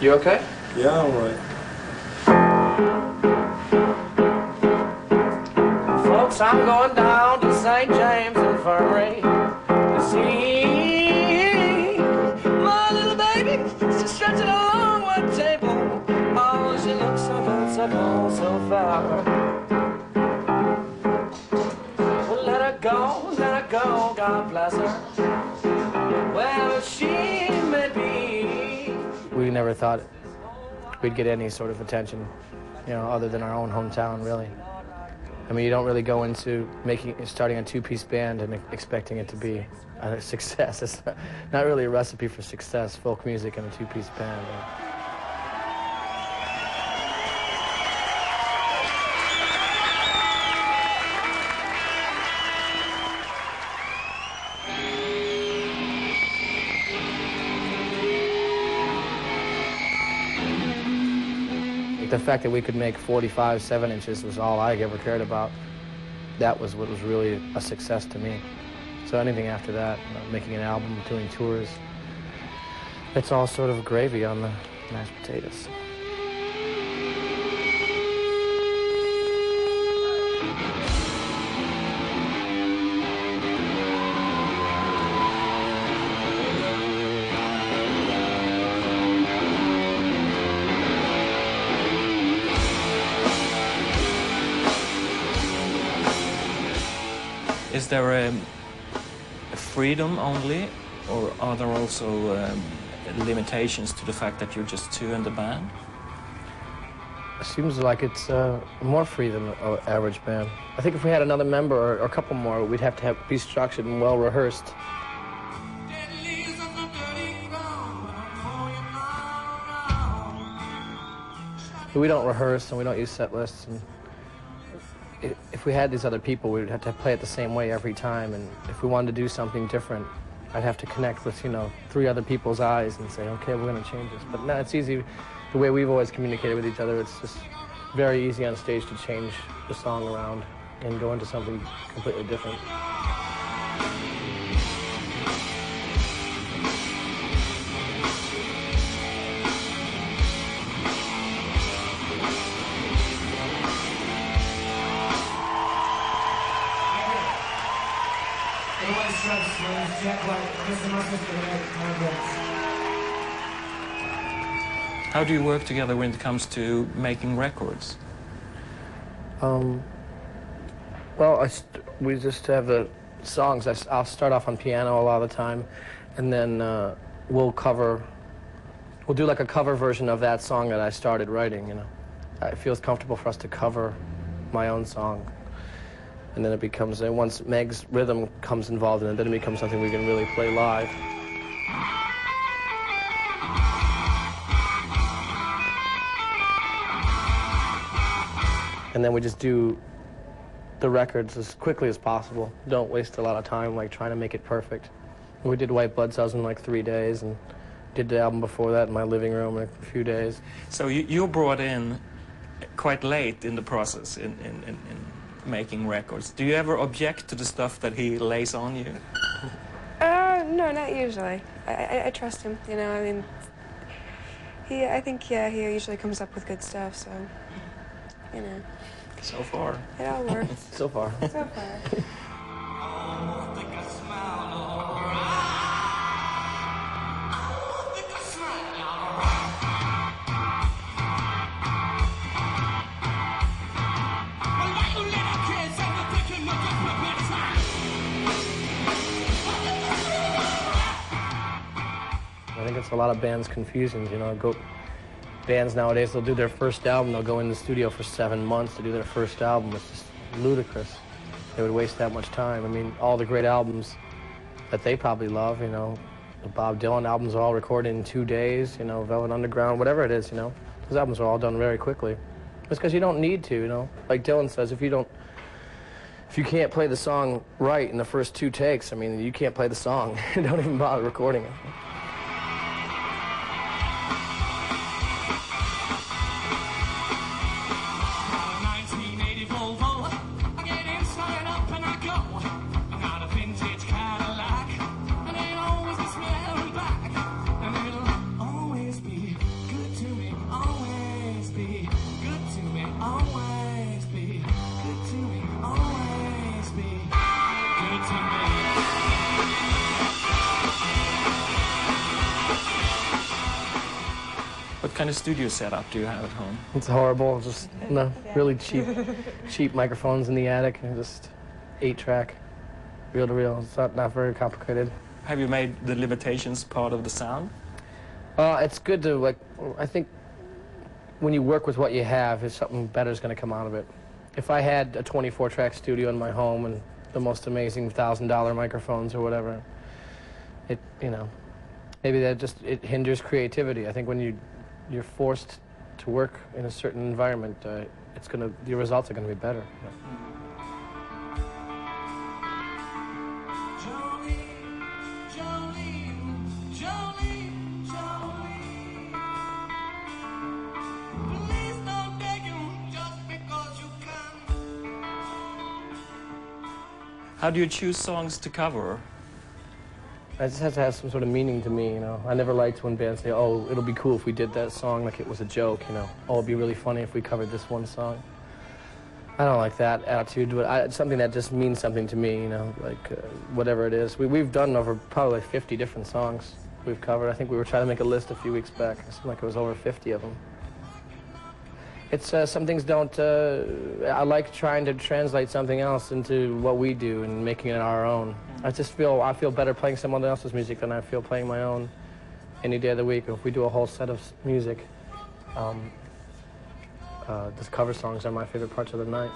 You okay? Yeah, all right. Folks, I'm going down to St. James Infirmary to see my little baby. She's stretching along one table. Oh, she looks so good, so tall, so fair. Well, let her go, God bless her. Well, she may be. We never thought we'd get any sort of attention, you know, other than our own hometown, really. I mean, you don't really go into starting a two-piece band and expecting it to be a success. It's not really a recipe for success, folk music and a two-piece band. The fact that we could make 45 7-inches was all I ever cared about. That was what was really a success to me. So anything after that, you know, making an album, doing tours, it's all sort of gravy on the mashed potatoes. Is there a freedom only, or are there also limitations to the fact that you're just two in the band? It seems like it's more free than an average band. I think if we had another member or a couple more, we'd have to be structured and well rehearsed. We don't rehearse and we don't use set lists. And if we had these other people, we would have to play it the same way every time. And if we wanted to do something different, I'd have to connect with, you know, 3 other people's eyes and say, okay, we're going to change this. But no, it's easy. The way we've always communicated with each other, it's just very easy on stage to change the song around and go into something completely different. How do you work together when it comes to making records? Well, we just have the songs. I'll start off on piano a lot of the time, and then we'll do like a cover version of that song that I started writing, you know. It feels comfortable for us to cover my own song. And then it becomes, once Meg's rhythm comes involved in it, then it becomes something we can really play live. And then we just do the records as quickly as possible. Don't waste a lot of time like trying to make it perfect. We did White Blood Cells in like 3 days and did the album before that in my living room in a few days. So you're brought in quite late in the process in making records. Do you ever object to the stuff that he lays on you? No, not usually. I trust him, you know, I mean, I think he usually comes up with good stuff, so, you know. So far. It all works. So far. So far. I think it's a lot of bands' confusions, you know. Bands nowadays, they'll do their first album, they'll go in the studio for 7 months to do their first album. It's just ludicrous. They would waste that much time. I mean, all the great albums that they probably love, you know, the Bob Dylan albums are all recorded in 2 days, you know, Velvet Underground, whatever it is, you know. Those albums are all done very quickly. It's because you don't need to, you know. Like Dylan says, if you can't play the song right in the first 2 takes, I mean, you can't play the song. Don't even bother recording it. What kind of studio setup do you have at home? It's horrible. Just really cheap microphones in the attic, and just 8-track, reel to reel. It's not very complicated. Have you made the limitations part of the sound? It's good to, like, I think when you work with what you have, if something better is going to come out of it. If I had a 24-track studio in my home and the most amazing $1,000 microphones or whatever, maybe it hinders creativity. I think when you're forced to work in a certain environment, your results are going to be better. How do you choose songs to cover? It just has to have some sort of meaning to me, I never liked when bands say, oh, it'll be cool if we did that song like it was a joke, Oh, it'd be really funny if we covered this one song. I don't like that attitude, but it's something that just means something to me, whatever it is. We've done over probably 50 different songs we've covered. I think we were trying to make a list a few weeks back. It seemed like it was over 50 of them. It's some things don't. I like trying to translate something else into what we do and making it our own. I feel better playing someone else's music than I feel playing my own any day of the week. If we do a whole set of music, just cover songs are my favorite parts of the night.